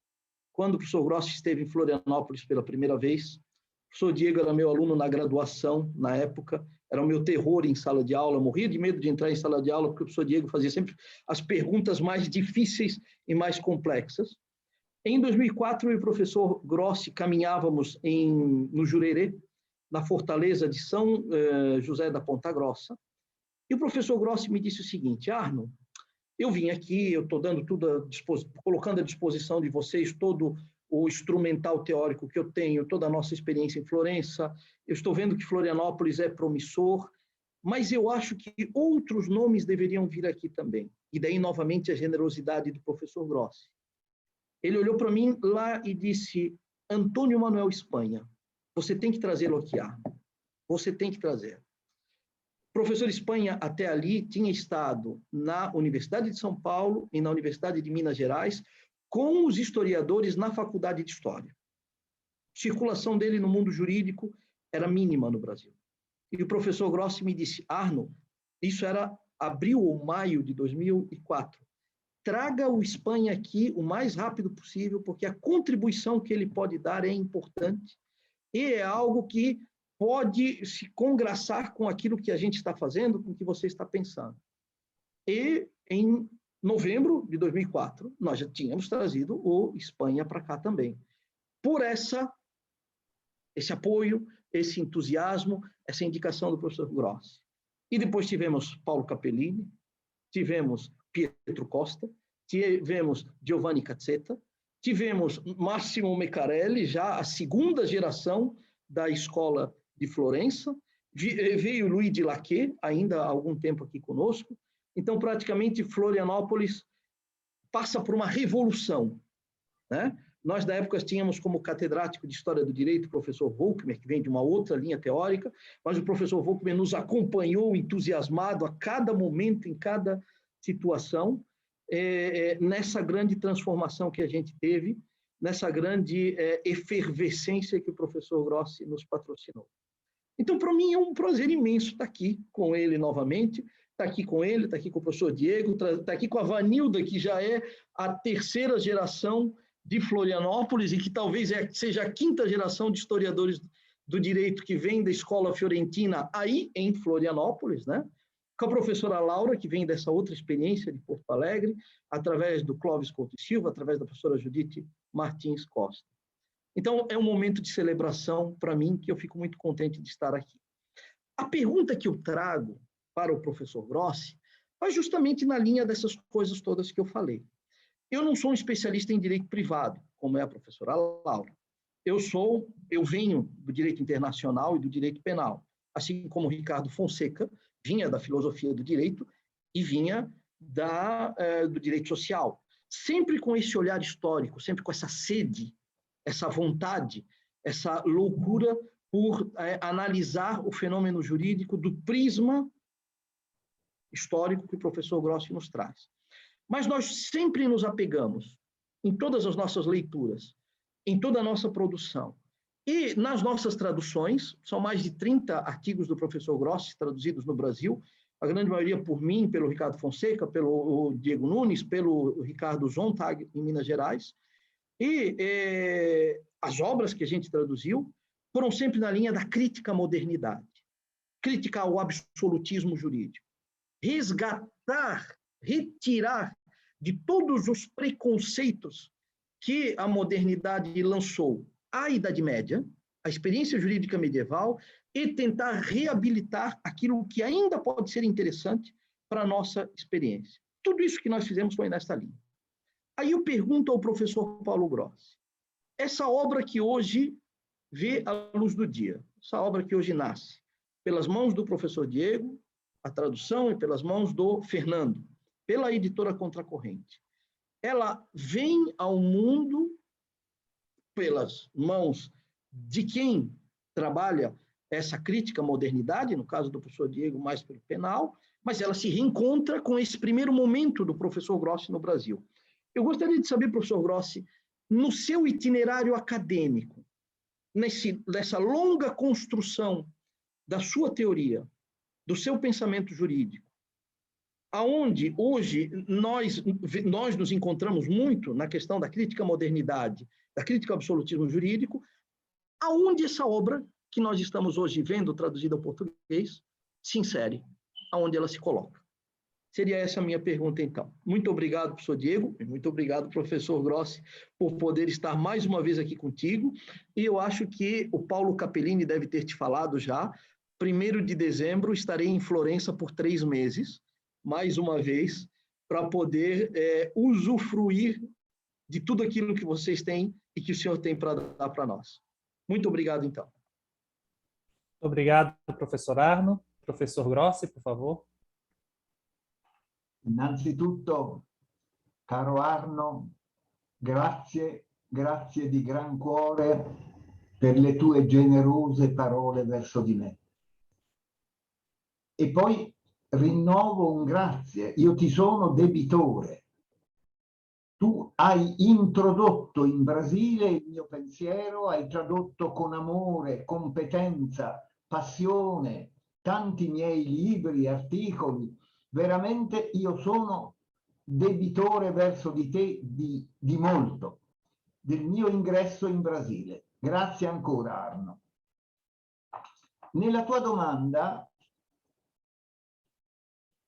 quando o professor Grossi esteve em Florianópolis pela primeira vez. O professor Diego era meu aluno na graduação, na época, era o meu terror em sala de aula, eu morria de medo de entrar em sala de aula, porque o professor Diego fazia sempre as perguntas mais difíceis e mais complexas. Em 2004, eu e o professor Grossi caminhávamos no Jurerê, na fortaleza de São José da Ponta Grossa, e o professor Grossi me disse o seguinte: Arno, eu vim aqui, eu estou dando tudo, colocando à disposição de vocês todo o instrumental teórico que eu tenho, toda a nossa experiência em Florença, eu estou vendo que Florianópolis é promissor, mas eu acho que outros nomes deveriam vir aqui também. E daí, novamente, a generosidade do professor Grossi. Ele olhou para mim lá e disse: Antônio Manuel Espanha, você tem que trazê-lo aqui, você tem que trazer. O professor Espanha, até ali, tinha estado na Universidade de São Paulo e na Universidade de Minas Gerais com os historiadores na Faculdade de História. A circulação dele no mundo jurídico era mínima no Brasil. E o professor Grossi me disse: Arno, isso era abril ou maio de 2004, traga o Espanha aqui o mais rápido possível, porque a contribuição que ele pode dar é importante e é algo que pode se congraçar com aquilo que a gente está fazendo, com o que você está pensando. E em novembro de 2004, nós já tínhamos trazido o Espanha para cá também. Por esse apoio, esse entusiasmo, essa indicação do professor Grossi. E depois tivemos Paulo Capellini, tivemos Pietro Costa, tivemos Giovanni Cazzetta, tivemos Massimo Meccarelli, já a segunda geração da escola de Florença, veio Luigi Laquet, ainda há algum tempo aqui conosco. Então, praticamente, Florianópolis passa por uma revolução, né? Nós, na época, tínhamos como catedrático de História do Direito o professor Volkmer, que vem de uma outra linha teórica, mas o professor Volkmer nos acompanhou entusiasmado a cada momento, em cada situação, nessa grande transformação que a gente teve, nessa grande efervescência que o professor Grossi nos patrocinou. Então, para mim, é um prazer imenso estar aqui com ele novamente, estar aqui com ele, estar aqui com o professor Diego, estar aqui com a Vanilda, que já é a terceira geração de Florianópolis e que talvez seja a quinta geração de historiadores do direito que vem da escola fiorentina aí em Florianópolis, né? Com a professora Laura, que vem dessa outra experiência de Porto Alegre, através do Clóvis Couto e Silva, através da professora Judite Martins Costa. Então, é um momento de celebração para mim, que eu fico muito contente de estar aqui. A pergunta que eu trago para o professor Grossi vai justamente na linha dessas coisas todas que eu falei. Eu não sou um especialista em direito privado, como é a professora Laura. Eu venho do direito internacional e do direito penal, assim como o Ricardo Fonseca vinha da filosofia do direito e vinha do direito social. Sempre com esse olhar histórico, sempre com essa sede, essa vontade, essa loucura por analisar o fenômeno jurídico do prisma histórico que o professor Grossi nos traz. Mas nós sempre nos apegamos, em todas as nossas leituras, em toda a nossa produção, e nas nossas traduções, são mais de 30 artigos do professor Grossi traduzidos no Brasil, a grande maioria por mim, pelo Ricardo Fonseca, pelo Diego Nunes, pelo Ricardo Zontag, em Minas Gerais, e as obras que a gente traduziu foram sempre na linha da crítica à modernidade, crítica ao absolutismo jurídico, resgatar, retirar de todos os preconceitos que a modernidade lançou à Idade Média, a experiência jurídica medieval, e tentar reabilitar aquilo que ainda pode ser interessante para a nossa experiência. Tudo isso que nós fizemos foi nessa linha. Aí eu pergunto ao professor Paulo Grossi, essa obra que hoje vê a luz do dia, essa obra que hoje nasce, pelas mãos do professor Diego, a tradução, e pelas mãos do Fernando, pela editora Contracorrente. Ela vem ao mundo pelas mãos de quem trabalha essa crítica à modernidade, no caso do professor Diego, mais pelo penal, mas ela se reencontra com esse primeiro momento do professor Grossi no Brasil. Eu gostaria de saber, professor Grossi, no seu itinerário acadêmico, nessa longa construção da sua teoria, do seu pensamento jurídico, aonde hoje nós nos encontramos muito na questão da crítica à modernidade, da crítica ao absolutismo jurídico, aonde essa obra que nós estamos hoje vendo traduzida ao português se insere, aonde ela se coloca. Seria essa a minha pergunta, então. Muito obrigado, professor Diego, e muito obrigado, professor Grossi, por poder estar mais uma vez aqui contigo, e eu acho que o Paulo Capellini deve ter te falado já, 1º de dezembro estarei em Florença por 3 meses, mais uma vez, para poder usufruir de tudo aquilo que vocês têm e que o senhor tem para dar para nós. Muito obrigado, então. Obrigado, professor Arno. Professor Grossi, por favor. Innanzitutto, caro Arno, grazie di gran cuore per le tue generose parole verso di me. E poi rinnovo un grazie, io ti sono debitore. Tu hai introdotto in Brasile il mio pensiero, hai tradotto con amore, competenza, passione, tanti miei libri, articoli. Veramente io sono debitore verso di te di molto, del mio ingresso in Brasile. Grazie ancora, Arno. nella tua domanda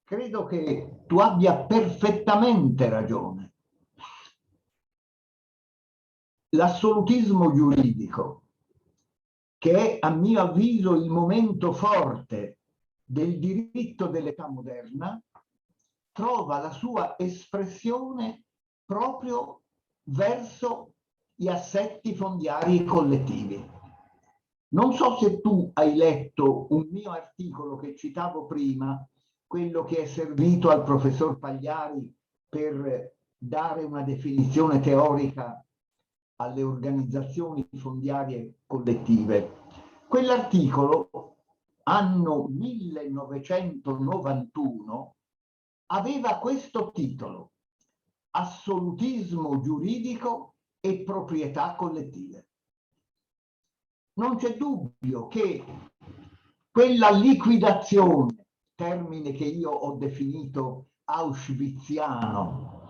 credo che tu abbia perfettamente ragione. L'assolutismo giuridico, che è a mio avviso il momento forte del diritto dell'età moderna, trova la sua espressione proprio verso gli assetti fondiari collettivi. Non so se tu hai letto un mio articolo che citavo prima, quello che è servito al professor Pagliari per dare una definizione teorica alle organizzazioni fondiarie collettive. Quell'articolo, anno 1991, aveva questo titolo: Assolutismo giuridico e proprietà collettive. Non c'è dubbio che quella liquidazione, termine che io ho definito auschwitziano,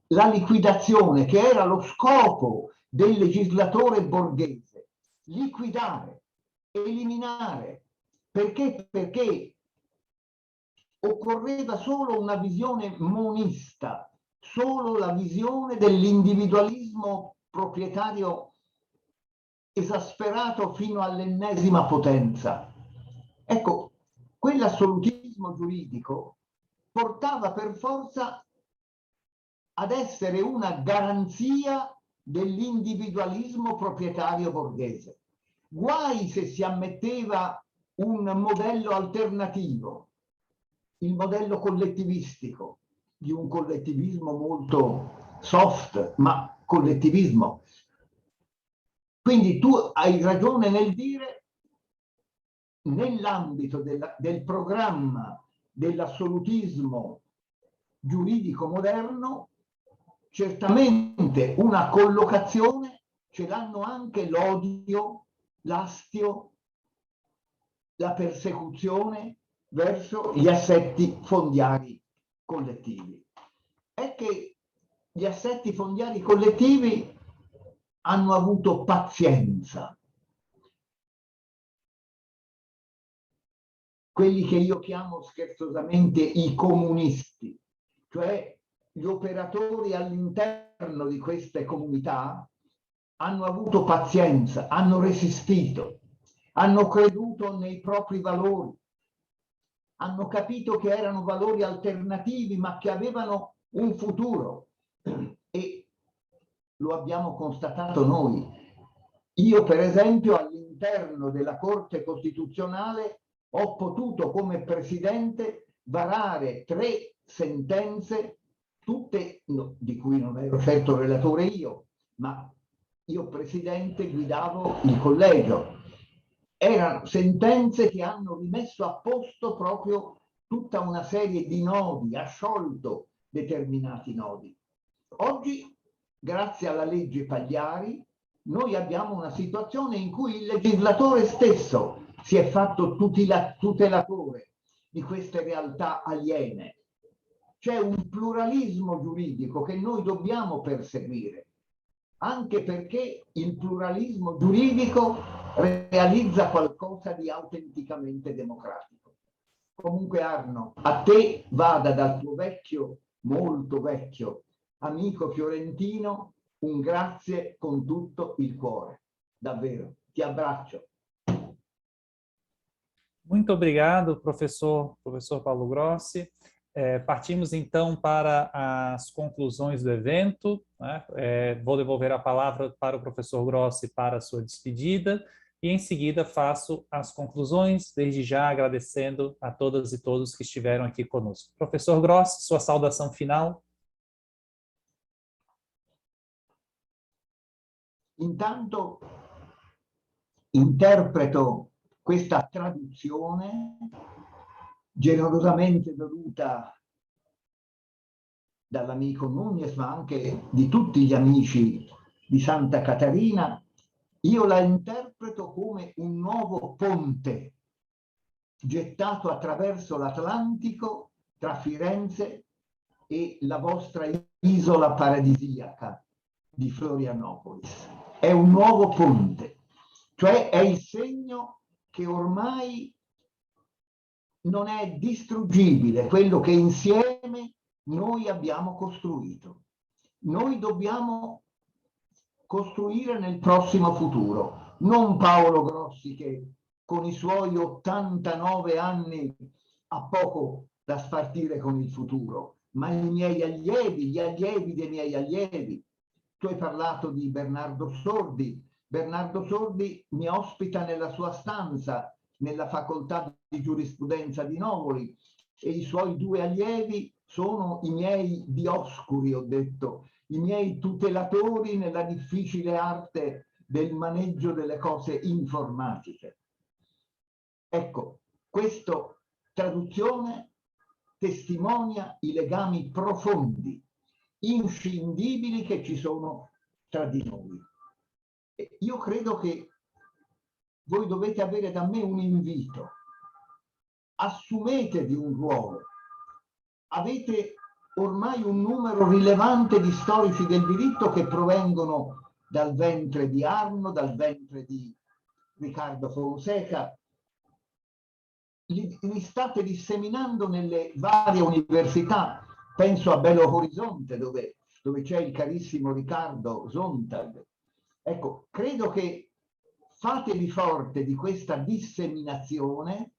la liquidazione che era lo scopo del legislatore borghese, liquidare, eliminare, perché occorreva solo una visione monista, solo la visione dell'individualismo proprietario esasperato fino all'ennesima potenza. Ecco, quell'assolutismo giuridico portava per forza ad essere una garanzia dell'individualismo proprietario borghese. Guai se si ammetteva un modello alternativo, il modello collettivistico, di un collettivismo molto soft, ma collettivismo. Quindi tu hai ragione nel dire, nell'ambito del programma dell'assolutismo giuridico moderno, certamente una collocazione ce l'hanno anche l'odio, l'astio, la persecuzione verso gli assetti fondiari collettivi. È che gli assetti fondiari collettivi hanno avuto pazienza. Quelli che io chiamo scherzosamente i comunisti, cioè gli operatori all'interno di queste comunità, hanno avuto pazienza, hanno resistito, hanno creduto nei propri valori, hanno capito che erano valori alternativi ma che avevano un futuro, e lo abbiamo constatato noi. Io, per esempio, all'interno della Corte Costituzionale ho potuto, come presidente, varare 3 sentenze, tutte di cui non ero certo relatore io, ma io presidente guidavo il collegio. Erano sentenze che hanno rimesso a posto proprio tutta una serie di nodi, ha sciolto determinati nodi. Oggi, grazie alla legge Pagliari, noi abbiamo una situazione in cui il legislatore stesso si è fatto tutelatore di queste realtà aliene. C'è un pluralismo giuridico che noi dobbiamo perseguire, anche perché il pluralismo giuridico realizza qualcosa di autenticamente democratico. Comunque, Arno, a te vada dal tuo vecchio, molto vecchio, amico fiorentino, un grazie con tutto il cuore. Davvero, ti abbraccio. Muito obrigado, professor Paulo Grossi. Partimos então para as conclusões do evento, né? Vou devolver a palavra para o professor Grossi para a sua despedida e em seguida faço as conclusões, desde já agradecendo a todas e todos que estiveram aqui conosco. Professor Grossi, sua saudação final. Intanto interpreto questa traduzione generosamente voluta dall'amico Nunes, ma anche di tutti gli amici di Santa Caterina. Io la interpreto come un nuovo ponte gettato attraverso l'Atlantico tra Firenze e la vostra isola paradisiaca di Florianopolis. È un nuovo ponte, cioè è il segno che ormai non è distruggibile quello che insieme noi abbiamo costruito. Noi dobbiamo costruire nel prossimo futuro, non Paolo Grossi che con i suoi 89 anni ha poco da spartire con il futuro, ma i miei allievi, gli allievi dei miei allievi. Tu hai parlato di Bernardo Sordi. Bernardo Sordi mi ospita nella sua stanza nella facoltà di giurisprudenza di Novoli e i suoi 2 allievi sono i miei dioscuri, ho detto, i miei tutelatori nella difficile arte del maneggio delle cose informatiche. Ecco, questa traduzione testimonia i legami profondi, inscindibili che ci sono tra di noi. E io credo che voi dovete avere da me un invito. Assumetevi un ruolo. Avete ormai un numero rilevante di storici del diritto che provengono dal ventre di Arno, dal ventre di Riccardo Fonseca. Li state disseminando nelle varie università. Penso a Belo Horizonte, dove c'è il carissimo Riccardo Sontag. Ecco, credo che fatevi forte di questa disseminazione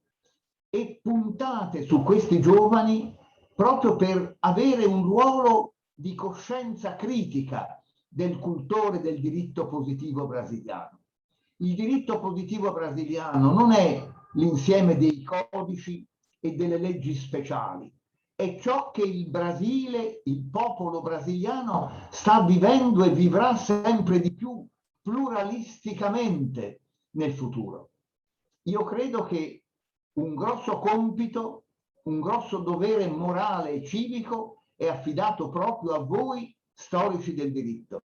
e puntate su questi giovani proprio per avere un ruolo di coscienza critica del cultore del diritto positivo brasiliano. Il diritto positivo brasiliano non è l'insieme dei codici e delle leggi speciali, è ciò che il Brasile, il popolo brasiliano sta vivendo e vivrà sempre di più pluralisticamente nel futuro. Io credo che un grosso compito, un grosso dovere morale e civico è affidato proprio a voi, storici del diritto.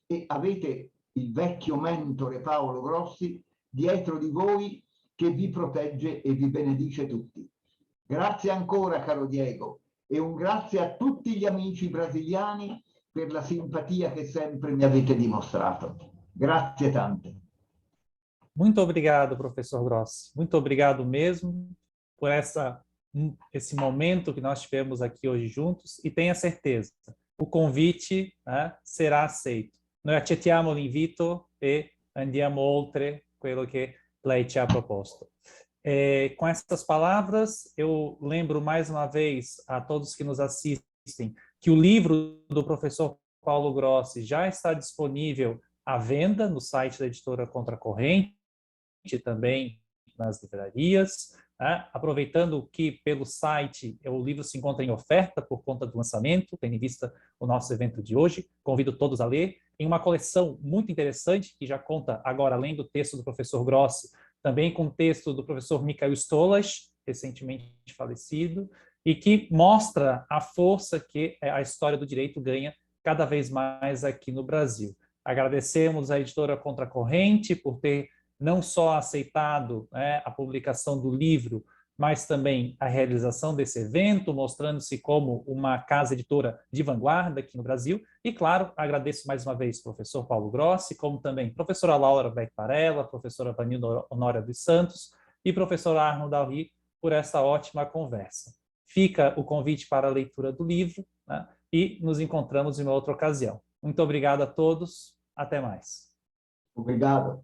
E avete il vecchio mentore Paolo Grossi dietro di voi che vi protegge e vi benedice tutti. Grazie ancora, caro Diego, e un grazie a tutti gli amici brasiliani per la simpatia che sempre mi avete dimostrato. Grazie tante. Muito obrigado, professor Grossi. Muito obrigado mesmo por esse momento que nós tivemos aqui hoje juntos e tenha certeza, o convite será aceito. Noi accettiamo l'invito e andiamo oltre quello che lei ci ha proposto. Com essas palavras, eu lembro mais uma vez a todos que nos assistem que o livro do professor Paulo Grossi já está disponível à venda no site da editora Contracorrente, também nas livrarias. Aproveitando que pelo site o livro se encontra em oferta por conta do lançamento, tendo em vista o nosso evento de hoje, convido todos a ler, em uma coleção muito interessante, que já conta agora, além do texto do professor Grossi, também com o texto do professor Michael Stolas, recentemente falecido, e que mostra a força que a história do direito ganha cada vez mais aqui no Brasil. Agradecemos à editora Contracorrente por ter não só aceitado a publicação do livro, mas também a realização desse evento, mostrando-se como uma casa editora de vanguarda aqui no Brasil. E, claro, agradeço mais uma vez ao professor Paulo Grossi, como também professora Laura Beck Varela, professora Vanilda Honória dos Santos e professor Arno Dalry por essa ótima conversa. Fica o convite para a leitura do livro, e nos encontramos em uma outra ocasião. Muito obrigado a todos. Até mais. Obrigado.